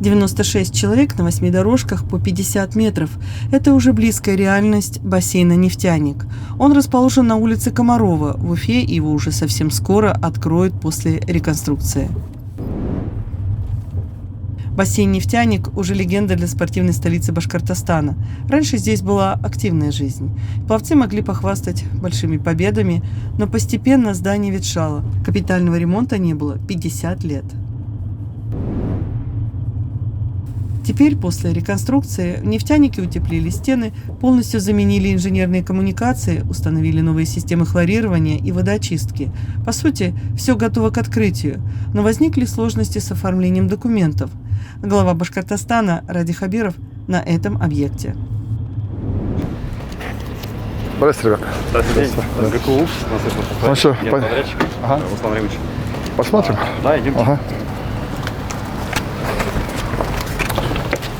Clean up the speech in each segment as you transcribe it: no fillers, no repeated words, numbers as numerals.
96 человек на 8 дорожках по 50 метров. Это уже близкая реальность бассейна «Нефтяник». Он расположен на улице Комарова в Уфе, и его уже совсем скоро откроют после реконструкции. Бассейн «Нефтяник» уже легенда для спортивной столицы Башкортостана. Раньше здесь была активная жизнь. Пловцы могли похвастать большими победами, но постепенно здание ветшало. Капитального ремонта не было 50 лет. Теперь, после реконструкции, в «Нефтянике» утеплили стены, полностью заменили инженерные коммуникации, установили новые системы хлорирования и водоочистки. По сути, все готово к открытию, но возникли сложности с оформлением документов. Глава Башкортостана Ради Хабиров на этом объекте. Здравствуйте, ребята. Здравствуйте. ГКУ. Ну что, подрядчик. Ага. Руслан Римович. Посмотрим? Да, идемте. Ага.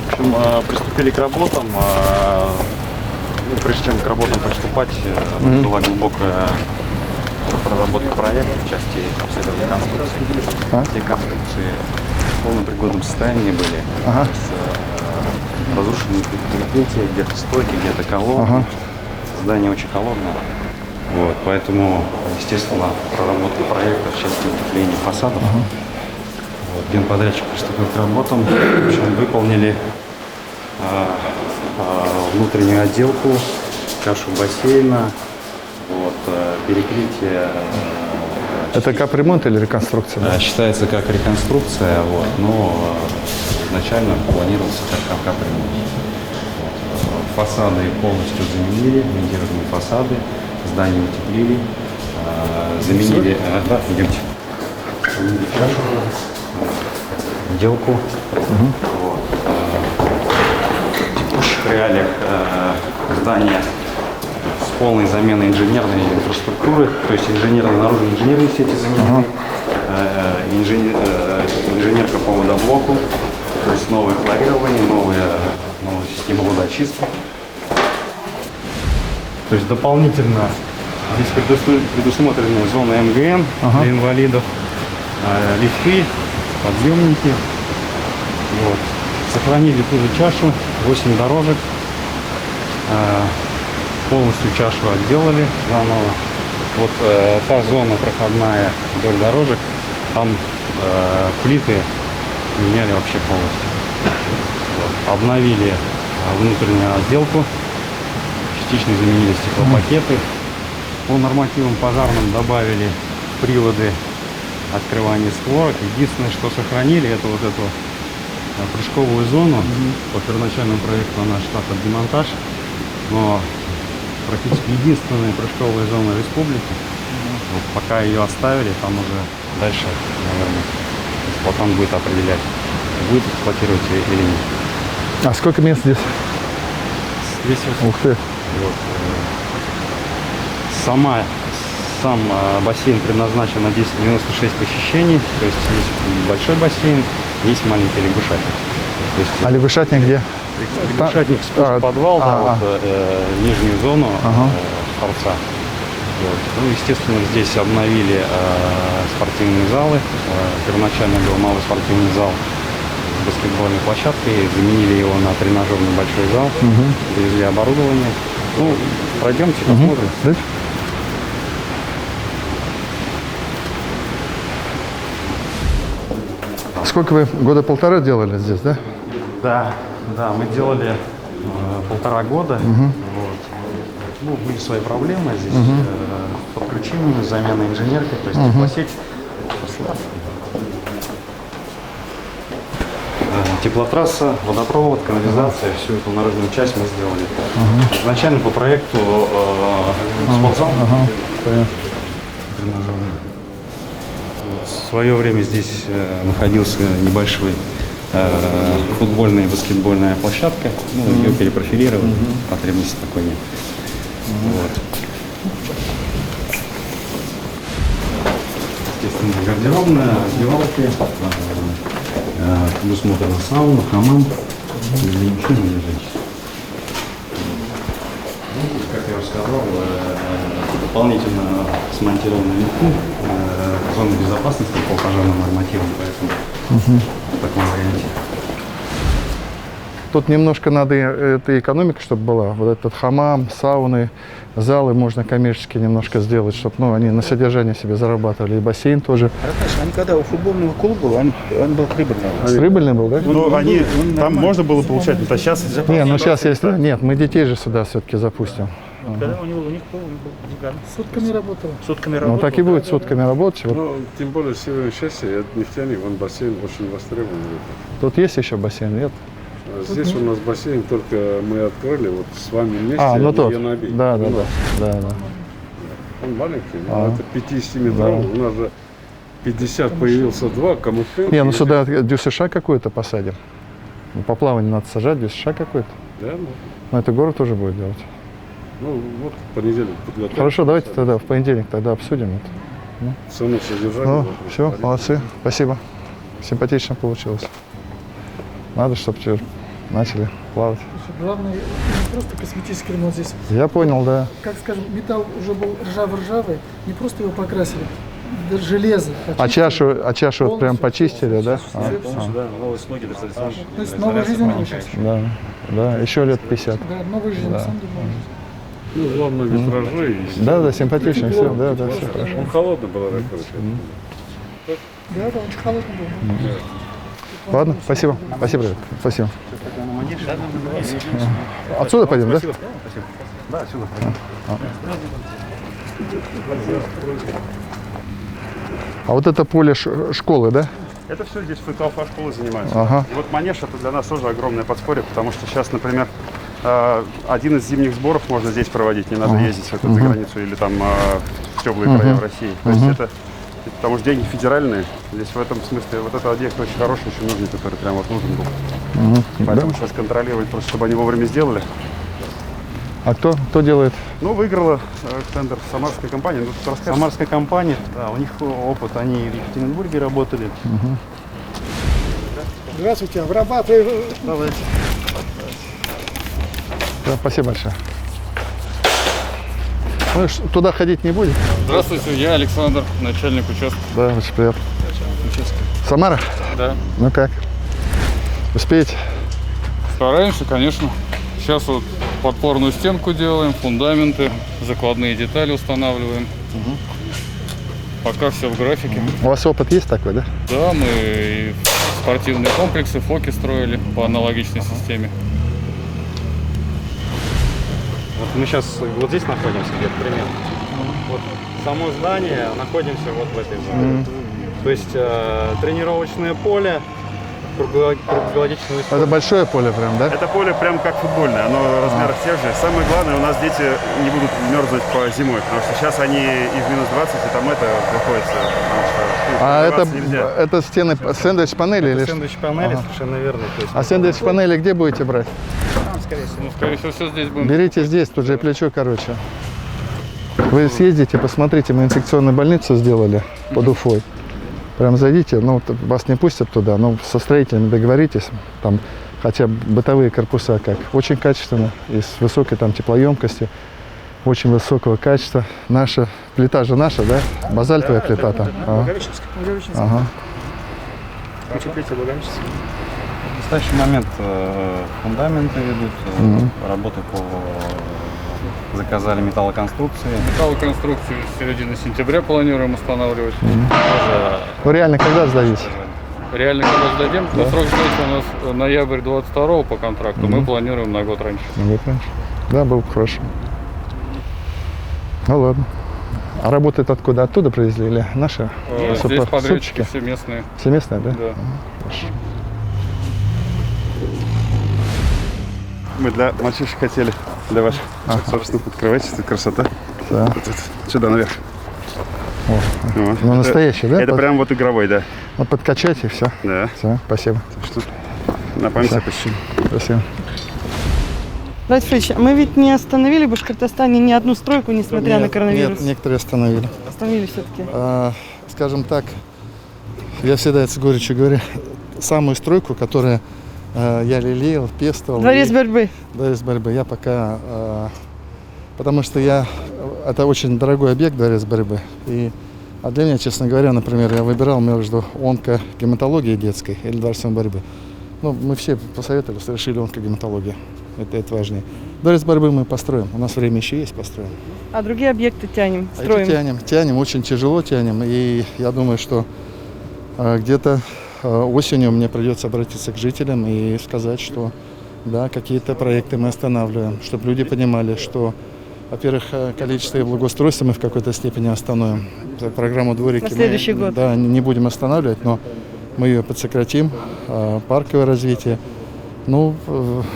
В общем, приступили к работам. Прежде чем к работам приступать, была глубокая проработка проекта в части обследования конструкции. Все конструкции в полном пригодном состоянии были. Ага. Разрушенные перекрытия, где-то стойки, где-то колонны. Ага. Здание очень холодное. Вот, поэтому, естественно, проработка проекта в части утепления фасадов. Вот, генподрядчик приступил к работам. В общем, выполнили внутреннюю отделку, чашу бассейна, вот, перекрытие. Это капремонт или реконструкция? Да? Считается как реконструкция, вот, но изначально планировался как капремонт. Вот. Фасады полностью заменили, монтированные фасады, здание утеплили, заменили, да, идемте, заменили чашу, отделку. Вот. В текущих реалиях здание с полной заменой инженерной инфраструктуры, то есть наружные инженерные сети заменены, инженерка по водоблоку, то есть новое хлорирование, новая система водоочистки. То есть дополнительно здесь предусмотрены зоны МГН для инвалидов, лифты, подъемники. Вот. Сохранили ту же чашу, 8 дорожек. Полностью чашу отделали заново. Вот та зона проходная вдоль дорожек, там плиты меняли вообще полностью. Вот. Обновили внутреннюю отделку, частично заменили стеклопакеты. По нормативам пожарным добавили приводы открывания створок. Единственное, что сохранили, это вот эту прыжковую зону. По первоначальному проекту она шла под демонтаж, но практически единственная прыжковая зона республики. Вот пока ее оставили, там уже дальше, наверное, эксплуатант будет определять, будет эксплуатировать или нет. А сколько мест здесь? Здесь вот, ух ты. Вот, сам бассейн предназначен на 296 посещений, то есть есть большой бассейн, есть маленький лягушатник. А лягушатник где? Лягушатник подвал, да, вот, нижнюю зону торца. Вот. Ну, естественно, здесь обновили спортивные залы. Первоначально был малый спортивный зал с баскетбольной площадкой, заменили его на тренажерный большой зал, довезли оборудование. Ну, пройдемте, посмотрим. Сколько вы? Года полтора делали здесь, да? Да, мы делали 1,5 года. Вот. Ну, были свои проблемы здесь, подключение, замена инженерки, то есть теплосеть. Теплотрасса, водопровод, канализация, всю эту наружную часть мы сделали. Изначально по проекту спортзал. В свое время здесь находился небольшой футбольная и баскетбольная площадка. Ну, ее перепрофилировали, потребности такой нет. Вот. Естественно, гардеробная, раздевалки, предусмотрена сауна, хамам для мужчин и для женщин. Ну, как я уже сказал, дополнительно смонтированы лифты, зоны безопасности по пожарным нормативам, поэтому в таком варианте. Тут немножко надо этой экономики, чтобы была. Вот этот хамам, сауны, залы можно коммерчески немножко сделать, чтобы ну, они на содержание себе зарабатывали. И бассейн тоже. Они когда у футбольного клуба, он был прибыльный. Прибыльный был, да? Ну, они, там можно было получать, а сейчас... Не, ну сейчас есть... Нет, мы детей же сюда все-таки запустим. Когда у них был гигант. Сутками работал. Сутками Ну работал. так и будет сутками работать. Вот. Ну, тем более сегодня счастье, это нефтяник, он бассейн очень востребован. Тут есть еще бассейн, нет? А здесь у нас бассейн только мы открыли, вот с вами вместе. А, ну тот. я набил. Да. Он маленький, А. это 50-метровый, у нас же 50 появился два, кому Не, ну сюда дюсыша какой-то посадим. Ну, по плаванию надо сажать дюсыша какой-то. Да, ну, Но это город тоже будет делать. ну вот в понедельник подготовим. Хорошо, давайте тогда в понедельник тогда обсудим это. Цену содержания. Ну, вот, все, говорить. молодцы, спасибо. Симпатично получилось. Надо, чтобы теперь начали плавать. Главное, не просто косметический ремонт здесь. Я понял, да. Как скажем, металл уже был ржавый, не просто его покрасили, даже железо. А чашу вот прям почистили, да? Да, новые слоги достаточно. То есть новая жизнь у них сейчас. Да, еще лет 50. Да, новая жизнь, на самом деле. Ну, главное, витражи. и Да, симпатично, все, да, все хорошо. Он холодный был, да, короче. Да, очень холодный был. Ладно, спасибо, ребят, спасибо. Отсюда пойдем, да? Да, отсюда. А вот это поле школы, да? Это все здесь футбол школы занимаются. Ага. И вот манеж это для нас тоже огромное подспорье, потому что сейчас, например, один из зимних сборов можно здесь проводить, не надо ездить за границу или там в теплые края в России. То есть это, потому что деньги федеральные. Здесь в этом смысле вот этот объект очень хороший, очень нужный, который прям вот нужен был. Поэтому сейчас контролировать просто, чтобы они вовремя сделали. А кто делает? Ну, выиграла тендер самарская компания. Ну, тут расскажешь. Самарская компания, да, у них опыт, они в Екатеринбурге работали. Здравствуйте, обрабатываю. Да, спасибо большое. Ну, туда ходить не будем? Здравствуйте, я Александр, начальник участка. Да, очень приятно. Самара? Да. Ну как? Успеете? Стараемся, конечно. Сейчас вот подпорную стенку делаем, фундаменты, закладные детали устанавливаем. Пока все в графике. У вас опыт есть такой, да? Да, мы и спортивные комплексы, ФОКи строили по аналогичной системе. Вот мы сейчас вот здесь находимся, где-то примерно. Вот само здание, находимся вот в этой зоне. То есть тренировочное поле, круглогодичного Это большое поле прям, да? Это поле прям как футбольное, оно в размерах тех же. Самое главное, у нас дети не будут мерзнуть по зимой, потому что сейчас они и в минус 20, и там это приходится, потому что А тренироваться нельзя. это стены сэндвич-панели или что? сэндвич-панели, совершенно верно. То есть, А сэндвич-панели где будете брать? Ну, скорее всего, все здесь будем. Берите здесь, тут же плечо короче. Вы съездите, посмотрите, мы инфекционную больницу сделали под Уфой. Прям зайдите, ну, вас не пустят туда, но со строителями договоритесь, там хотя бы бытовые корпуса как. Очень качественно, и с высокой там теплоемкостью, очень высокого качества. Наша плита же наша, да? Базальтовая плита там. Ага. в настоящий момент фундаменты идут, работы по заказали металлоконструкции. Металлоконструкцию с середины сентября планируем устанавливать. Вы реально когда сдадите? Реально, когда сдадим, то срок сдачи у нас ноябрь 22 по контракту, мы планируем на год раньше. Вот раньше. Да, было бы хорошо. Ну ладно. А работает откуда? Оттуда привезли или наши? Здесь подрядчики супчики? все местные. Все местные, да? Да. Хорошо. Мы для мальчишек хотели, для ваших. Собственно, открывайте, тут красота. Да. Вот это, сюда наверх. О, Вот. ну, настоящий, да? Это прям вот игровой, да. Вот подкачать и все. Да. Все, спасибо. Что на память опущу. Спасибо. Владимир Федорович, мы ведь не остановили в Башкортостане ни одну стройку, несмотря на коронавирус. Нет, некоторые остановили. Остановили все-таки. Скажем так, я всегда это с горечью говорю, самую стройку, которую я лелеял, пестовал. Дворец борьбы. Дворец борьбы. Я пока... потому что это очень дорогой объект, дворец борьбы. А для меня, честно говоря, например, я выбирал между онкогематологией детской или дворцом борьбы. Ну, мы все посоветовались, решили онкогематология. Это важнее. Дворец борьбы мы построим. У нас время еще есть, построим. А другие объекты тянем, А строим. эти тянем, очень тяжело тянем. И я думаю, что где-то осенью мне придется обратиться к жителям и сказать, что да, какие-то проекты мы останавливаем, чтобы люди понимали, что, во-первых, количество и благоустройства мы в какой-то степени остановим. Программу «Дворики» На следующий мы год. Да, не будем останавливать, но мы ее подсократим. Парковое развитие. Ну,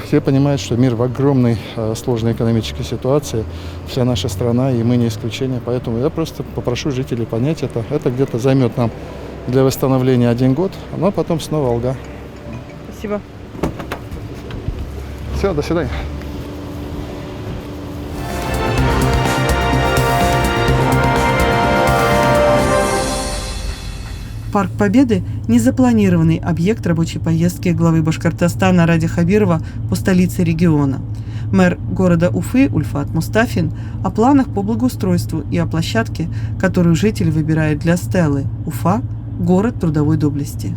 все понимают, что мир в огромной сложной экономической ситуации, вся наша страна, и мы не исключение. Поэтому я просто попрошу жителей понять это. Это где-то займет нам для восстановления 1 год, но потом снова Алга. Спасибо. Все, до свидания. Парк Победы – незапланированный объект рабочей поездки главы Башкортостана Ради Хабирова по столице региона. Мэр города Уфы Ульфат Мустафин о планах по благоустройству и о площадке, которую жители выбирают для стелы. Уфа – город трудовой доблести.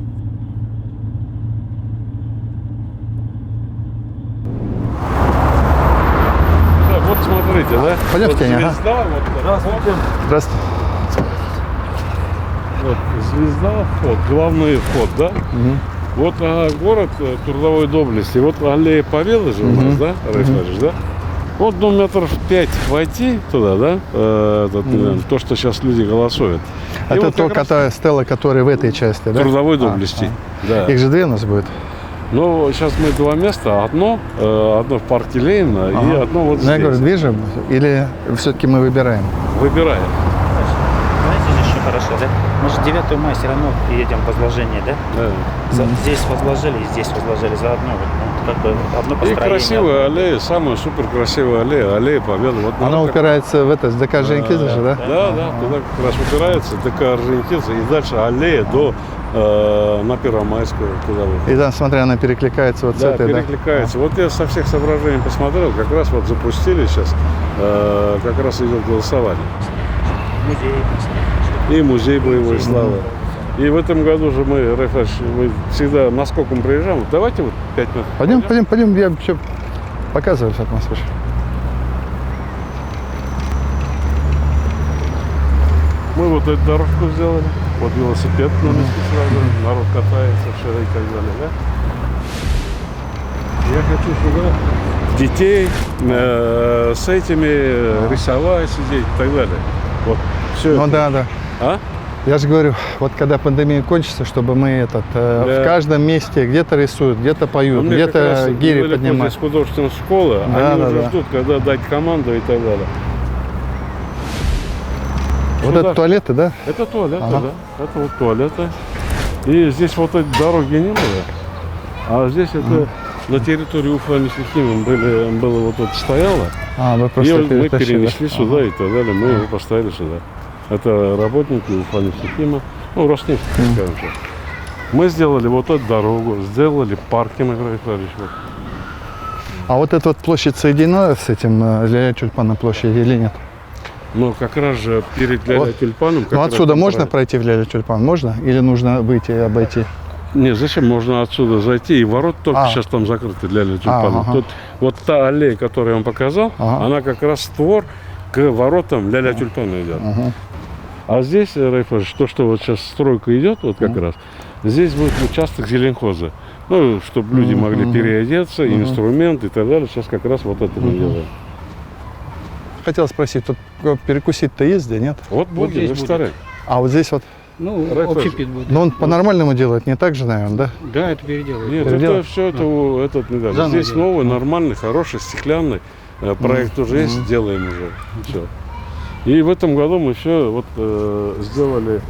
Да, вот смотрите, да? Пойдем в Вот тень, ага. звезда, вот, Здравствуйте. вот звезда, вход, главный вход, да? Вот город трудовой доблести. Вот аллея Победы же у нас, да, Райфарович, да? Вот, ну, метров 5 войти туда, да, то, что сейчас люди голосуют. И Это вот то, как раз которая стела, которая в этой части, да? трудовой доблести, да. Их же 2 у нас будет. Ну, сейчас мы 2 места. Одно в парке Ленина и одно вот Ну, я здесь. говорю, движем или все-таки мы выбираем? Выбираем. Знаете, здесь еще хорошо, да? Мы же 9 мая все равно едем в возложение, да? Да. Здесь возложили и здесь возложили заодно. Вот, ну, как бы одно И построение. красивая аллея, самая супер красивая аллея, аллея Победы. Вот Она как- упирается в это, ДК Орджоникидзе же, да? Да, туда как раз упирается ДК Орджоникидзе и дальше аллея до на Первомайскую туда вот. И там, смотри, она перекликается вот с Да, этой, да? перекликается. Вот я со всех соображений посмотрел, как раз вот запустили сейчас, как раз идет голосование. Музей. И музей боевой славы. И в этом году же мы, Райфаш, мы всегда насколько мы приезжаем. Вот давайте вот 5 минут. Пойдем, я все показываю атмосферу. Мы вот эту дорожку сделали, вот велосипед на месте сразу, народ катается, все и так далее, да? Я хочу сюда детей с этими рисовать, сидеть и так далее. Вот все Ну это. да. А? Я же говорю, вот когда пандемия кончится, чтобы мы в каждом месте где-то рисуют, где-то поют, Мне как раз где-то гири недалеко поднимают. здесь художественная школа, Да, они да, уже да. ждут, когда дать команду и так далее. Вот Сюда. это туалеты, да? Это туалеты, Ага. да. Это вот туалеты. И здесь вот эти дороги не было. А здесь это на территории Уфа-Нефтехима было вот тут стояло. Вы И просто вот мы перетащили. перенесли сюда и так далее. Мы его поставили сюда. Это работники Уфа-Нефтехима. Ну, Роснефть, скажем так. Мы сделали вот эту дорогу, сделали паркинг, Райфарович. Вот. А вот эта вот площадь соединена с этим Ляля Тюльпанной площадью или нет? Но как раз же перед Ляля Вот. Тюльпаном... как Ну раз отсюда там можно правильно. пройти в Ляля Тюльпан? Можно? Или нужно выйти и обойти? Не, зачем? Можно отсюда зайти. И ворот только А. сейчас там закрыты для Ляля Тюльпана. Ага. Тут вот та аллея, которую я вам показал, Ага. она как раз створ к воротам Ляля Тюльпана идет. Ага. А здесь, Райфарович, то, что вот сейчас стройка идет, вот как раз, здесь будет участок зеленхоза. Ну, чтобы люди могли переодеться, инструмент и так далее. Сейчас как раз вот это мы делаем. Хотел спросить, тут перекусить-то есть где, нет? Вот будет здесь ресторан. А вот здесь вот, Ну, Райфарович. общепит будет. ну он по-нормальному делает, не так же, наверное, да? Да, это переделывают. Нет, Переделать? это все это, этот не да. Заново Здесь делать. новый, нормальный, хороший, стеклянный проект уже есть, делаем уже. Все. И в этом году мы все вот сделали,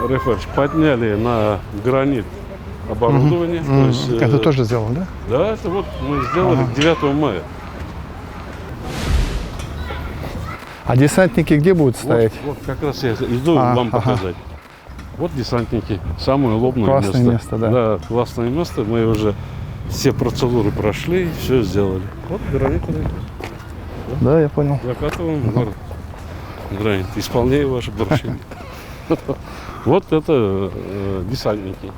Райфарович, подняли на гранит оборудование. То есть, Это тоже сделал, да? Да, это вот мы сделали 9 мая. А десантники где будут стоять? Вот как раз я иду А, вам ага. показать. Вот десантники, самое удобное Классное место, да. Да, классное место. Мы уже все процедуры прошли, все сделали. Вот гранит. Да, я понял. Закатываем город. Гранит. Исполняю ваши поручения. Вот это десантники.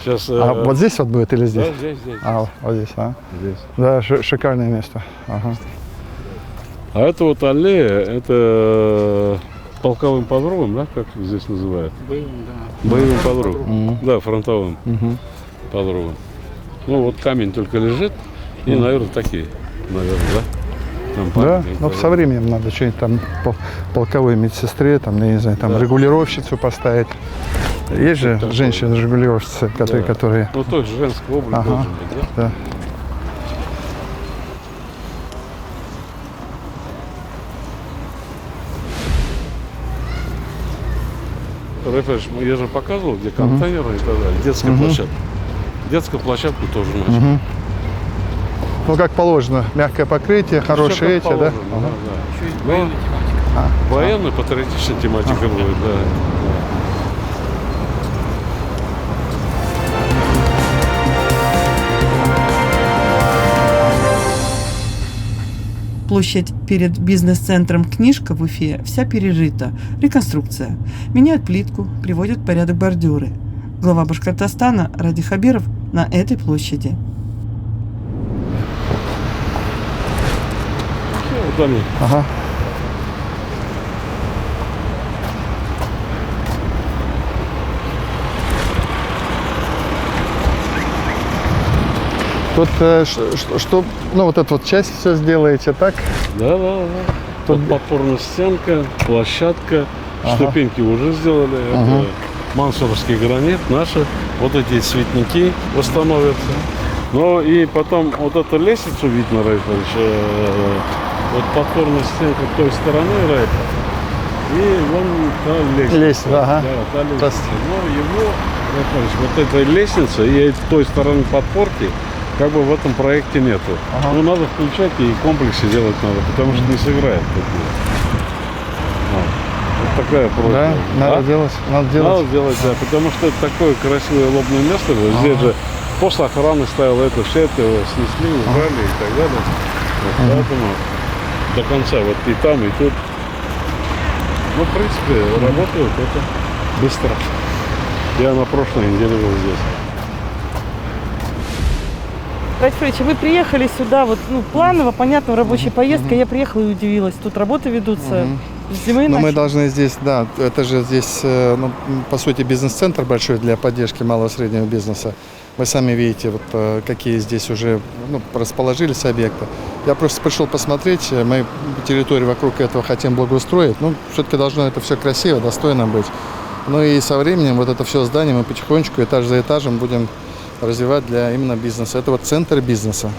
Сейчас, Вот здесь вот будет или да, здесь? здесь. А, вот здесь, а? Здесь. Да, шикарное место. Ага. А это вот аллея, это полковым подругом, да, как здесь называют? Боевым подругом. Да, фронтовым подругом. Ну вот камень только лежит, и, наверное, такие, наверное, да? Там Да, памятник, ну со временем надо что-нибудь там полковой медсестре, там, я не знаю, там регулировщицу поставить. Есть же женщины-регулировщицы, которые... Ну, то есть женский облик Ага. должен быть, да? Да. Рафаэль, я же показывал, где контейнеры и так далее, детская площадка. Детскую площадку тоже начали. Ну, как положено, мягкое покрытие, хорошие эти, Всё как да? положено, да. Военная патриотичная тематика будет, да. Площадь перед бизнес-центром «Книжка» в Уфе вся перерыта. Реконструкция. Меняют плитку, приводят в порядок бордюры. Глава Башкортостана Ради Хабиров на этой площади. Вот они. Ага. Тут что, ну вот эту вот часть все сделаете так? Да. Тут подпорная стенка, площадка, ступеньки уже сделали. Это мансуровский гранит наши. Вот эти цветники восстановятся. Ну и потом вот эту лестницу видно, Райфович, вот подпорная стенка той стороны, Райфович. И вон та лестница. Лестница, ага. Да, та лестница. Здравствуйте. Но его, Райфович, вот этой лестницы и той стороны подпорки как бы в этом проекте нету. Ну, надо включать и в комплексе делать надо, потому что не сыграет. Вот такая просьба. Да, надо делать. Надо Надо делать, да, потому что это такое красивое лобное место. Здесь же после охраны стояло это, все это снесли, убрали и так далее. Вот, поэтому до конца вот и там, и тут. Ну, в принципе, работают это быстро. Я на прошлой неделе был здесь. Рафаэль, вы приехали сюда, вот, ну, планово, понятно, рабочая поездка. Я приехала и удивилась. Тут работы ведутся с зимы Но мы начали. должны здесь, да, это же здесь, ну, по сути, бизнес-центр большой для поддержки малого и среднего бизнеса. Вы сами видите, вот, какие здесь уже расположились объекты. Я просто пришел посмотреть, мы территорию вокруг этого хотим благоустроить. Ну, все-таки должно это все красиво, достойно быть. Ну и со временем вот это все здание мы потихонечку, этаж за этажем будем развивать для именно бизнеса. Это вот центр бизнеса.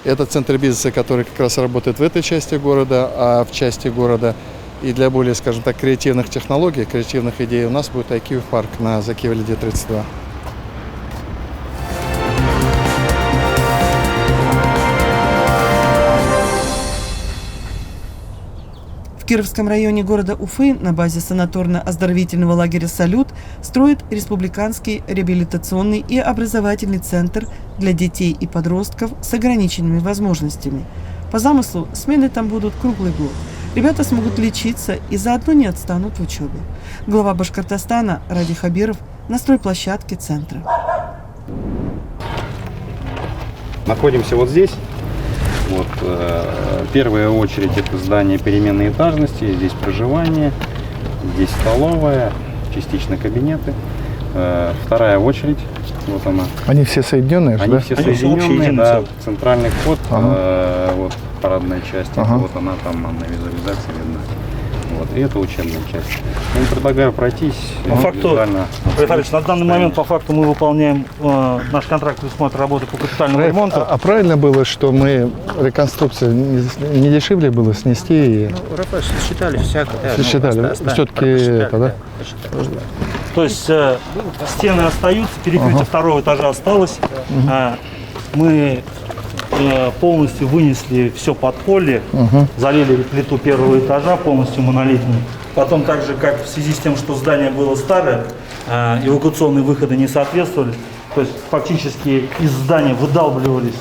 Это центр бизнеса, который как раз работает в этой части города, а в части города и для более, скажем так, креативных технологий, креативных идей у нас будет IQ парк на Закиевлиде 32. В Кировском районе города Уфы на базе санаторно-оздоровительного лагеря «Салют» строит республиканский реабилитационный и образовательный центр для детей и подростков с ограниченными возможностями. По замыслу, смены там будут круглый год. Ребята смогут лечиться и заодно не отстанут в учебе. Глава Башкортостана Ради Хабиров на стройплощадке центра. Находимся вот здесь. Вот, в первую очередь это здание переменной этажности, здесь проживание, здесь столовая, частично кабинеты. Вторая очередь, вот она. Они все соединенные, Они да? все соединенные, да, центральный вход, вот парадная часть, вот она там на визуализации видна. Вот, и это учебная часть. Я предлагаю пройтись. По факту, Рафаэль, на данный момент по факту мы выполняем наш контракт предусмотрит работы по капитальному ремонту. А правильно было, что мы реконструкцию не дешевле было снести? И... Ну, Рафаэль, считали всякое. Да, считали, все-таки это, да? То есть стены остаются, перекрытие второго этажа осталось. Мы полностью вынесли все подполье, залили плиту первого этажа полностью монолитную. Потом, так же, как в связи с тем, что здание было старое, эвакуационные выходы не соответствовали, то есть фактически из здания выдалбливались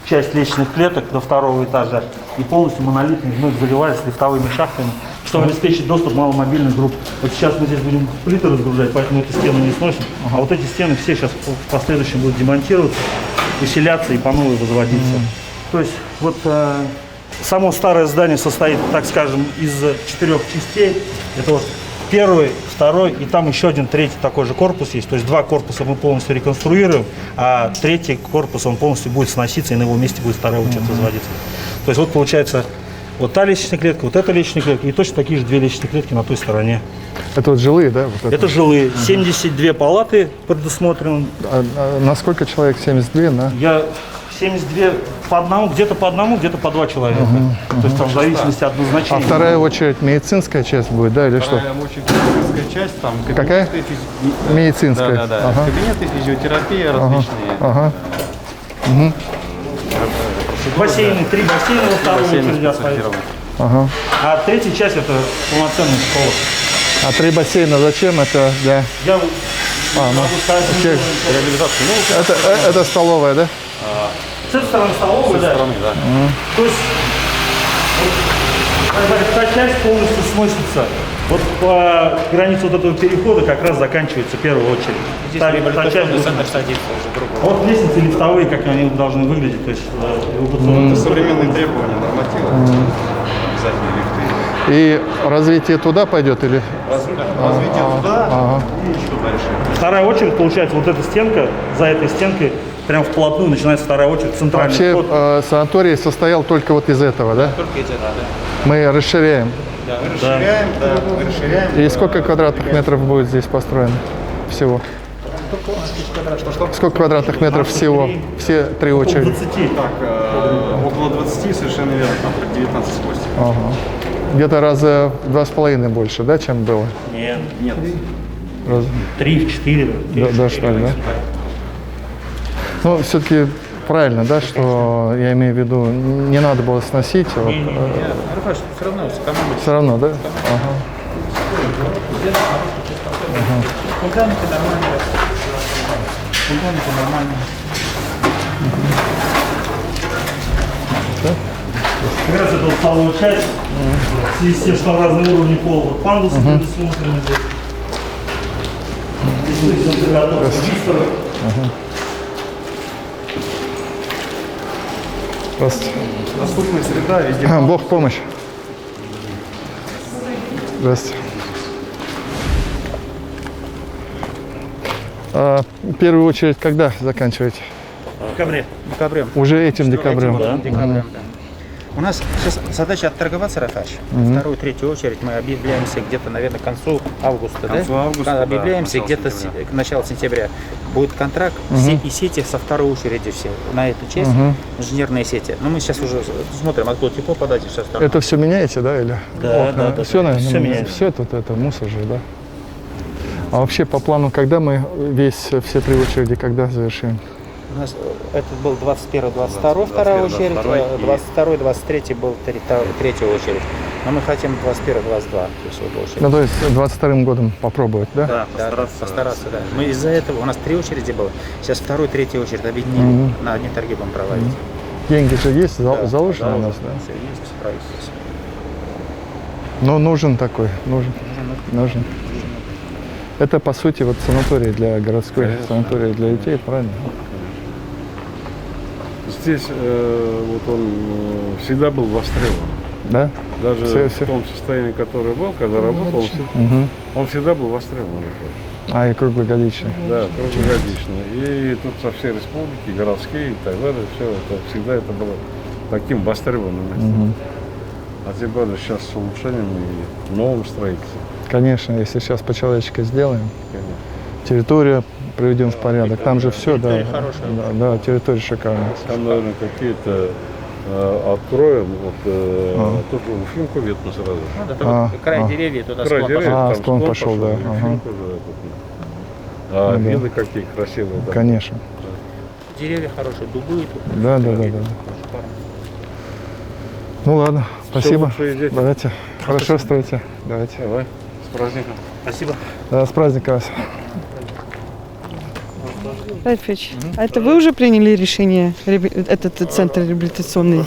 часть лестничных клеток до второго этажа и полностью монолитные вновь заливались лифтовыми шахтами, чтобы обеспечить доступ маломобильных групп. Вот сейчас мы здесь будем плиты разгружать, поэтому эту стену не сносим. А вот эти стены все сейчас в последующем будут демонтироваться, усиляться и по новой возводиться. То есть вот само старое здание состоит, так скажем, из 4 частей. Это вот первый, второй и там еще один третий такой же корпус есть. То есть 2 корпуса мы полностью реконструируем, а третий корпус он полностью будет сноситься и на его месте будет вторая очередь возводиться. То есть вот получается вот та лестничная клетка, вот эта лестничная клетка и точно такие же 2 лестничные клетки на той стороне. Это вот жилые, да? Вот это жилые. 72 палаты предусмотрены. А на сколько человек? 72, да? Я 72 по одному, где-то по 2 человека. То есть там в зависимости от назначения. А вторая очередь медицинская часть будет, да, или что? Вторая очередь медицинская часть, там кабинеты. Какая? Медицинская. Да. Ага. Кабинеты, физиотерапия различные. Ага. Бассейны, 3 бассейна во второй очереди остаются. Ага. А третья часть это полноценная школа. А 3 бассейна зачем? Это для... Я могу сказать, окей. Реализация. Это столовая, да? С этой стороны столовая, да. Да. То есть вот, та часть полностью сносится. Вот по границе вот этого перехода как раз заканчивается первая очередь. Здесь та реабилитационный центр садится уже, грубо говоря. Вот лестницы лифтовые, как они должны выглядеть. То есть, Это современные требования, нормативы. Обязательно лифты. И развитие туда пойдет или? Развитие туда и еще дальше. Вторая очередь, получается, вот эта стенка, за этой стенкой прям вплотную начинается вторая очередь, центральный Вообще вход. санаторий состоял только вот из этого, да? Только эти, да. Мы расширяем. Да, мы расширяем. И сколько квадратных метров будет здесь построено всего? Сколько квадратных метров всего? Все 3 очереди? 20. Так, около 20, совершенно верно, там 19 с хвостиком. Ага. Где-то раза в 2,5 больше, да, чем было? Нет. Раз... 3-4. Да, что ли, да? Ну, все-таки правильно, да, что я имею в виду, не надо было сносить. Вот, Все равно сэкономить. все равно, да? Ага. Фундamenты нормальные. Фундamenты нормальные. Как раз это вот столовая часть. В связи с тем, что разные уровни пола. Вот пандусы предусмотрены здесь. Здесь все приготовлено. Здравствуйте. Доступная среда, везде. Бог в помощь. Здравствуйте. В первую очередь, когда заканчиваете? В декабре. Декабрем. Уже этим декабрем? Декабрем, да. У нас сейчас задача отторговаться, Рафач. Вторую, третью очередь мы объявляемся где-то, наверное, к концу августа, К концу августа, объявляемся да, где-то к началу сентября. Будет контракт, все и сети со второй очереди все на эту часть, инженерные сети. Но мы сейчас уже смотрим, откуда тепло подать и все остальное. Это все меняете, да, или? Да. Все, наверное, все меняется. Все тут это мусор же, да? А вообще по плану, когда мы все 3 очереди, когда завершим? У нас это был 21-22 вторая очередь, 22-23 был третья очередь. Но мы хотим 21-22, то есть вот очередь. Ну, то есть 22-м годом попробовать, да? Да, постараться, да. Мы из-за этого, у нас 3 очереди было, сейчас 2-ю, 3-ю очередь объединили, на одни торги будем проводить. Деньги же есть, заложены у нас, да? Все есть, правительство. Но нужен такой, нужен. Это, по сути, вот санаторий для городской, санаторий для детей, правильно? Здесь вот он всегда был востребован. Да? Даже в том состоянии, которое был, когда работал, он всегда был востребован. И круглогодичный. Да, круглогодично. И тут со всей республики, городские и так далее, все это всегда это было таким востребованным местом. А тем более сейчас с улучшением и новым строительством. Конечно, если сейчас по-человечески сделаем, Конечно. территорию приведем в порядок, там же все, да, территория шикарная. Там, наверное, какие-то откроем, вот тут Уфимку ветну сразу. Край деревьев, туда Край склон деревьев, пошел. там склон пошел, да. Уфимку, да. Виды какие красивые. Да. Конечно. Деревья хорошие, дубы тут. Да. Ну ладно, спасибо. лучше, Давайте. Хорошо стройте. Давайте. Давай, с праздником. Спасибо. Да, с праздником вас. Райфович, а это вы уже приняли решение этот центр реабилитационный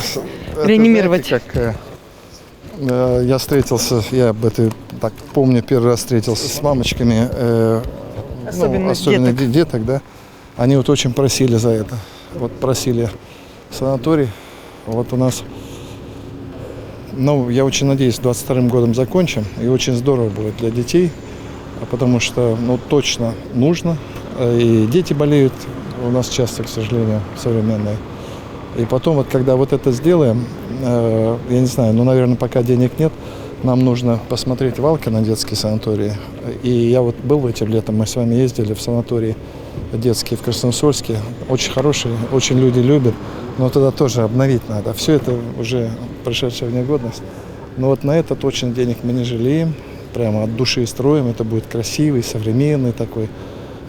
реанимировать? Знаете, как я встретился, я об этой, так помню, первый раз встретился с мамочками, особенно деток, да. Они вот очень просили за это. Вот просили санаторий. Вот у нас, ну, я очень надеюсь, 22-м годом закончим. И очень здорово будет для детей, потому что, ну, точно нужно. И дети болеют у нас часто, к сожалению, современные. И потом, вот когда вот это сделаем, я не знаю, ну, наверное, пока денег нет, нам нужно посмотреть Валкино детские санатории. И я вот был этим летом, мы с вами ездили в санатории детские в Красноусольске. Очень хорошие, очень люди любят, но тогда тоже обновить надо. Все это уже прошедшая в негодность. Но вот на это точно денег мы не жалеем. Прямо от души строим. Это будет красивый, современный такой,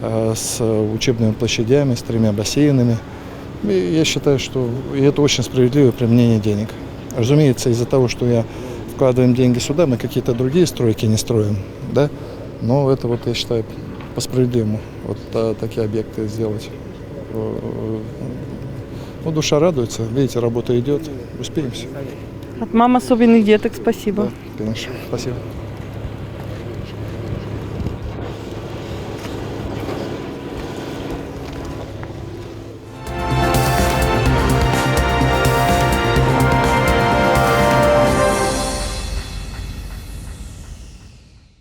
с учебными площадями, с 3 бассейнами. И я считаю, что это очень справедливое применение денег. Разумеется, из-за того, что вкладываем деньги сюда, мы какие-то другие стройки не строим, да? Но это вот, я считаю, по-справедливому вот такие объекты сделать. Ну, душа радуется, видите, работа идет, успеемся. От мам особенных деток спасибо. Да, конечно, спасибо.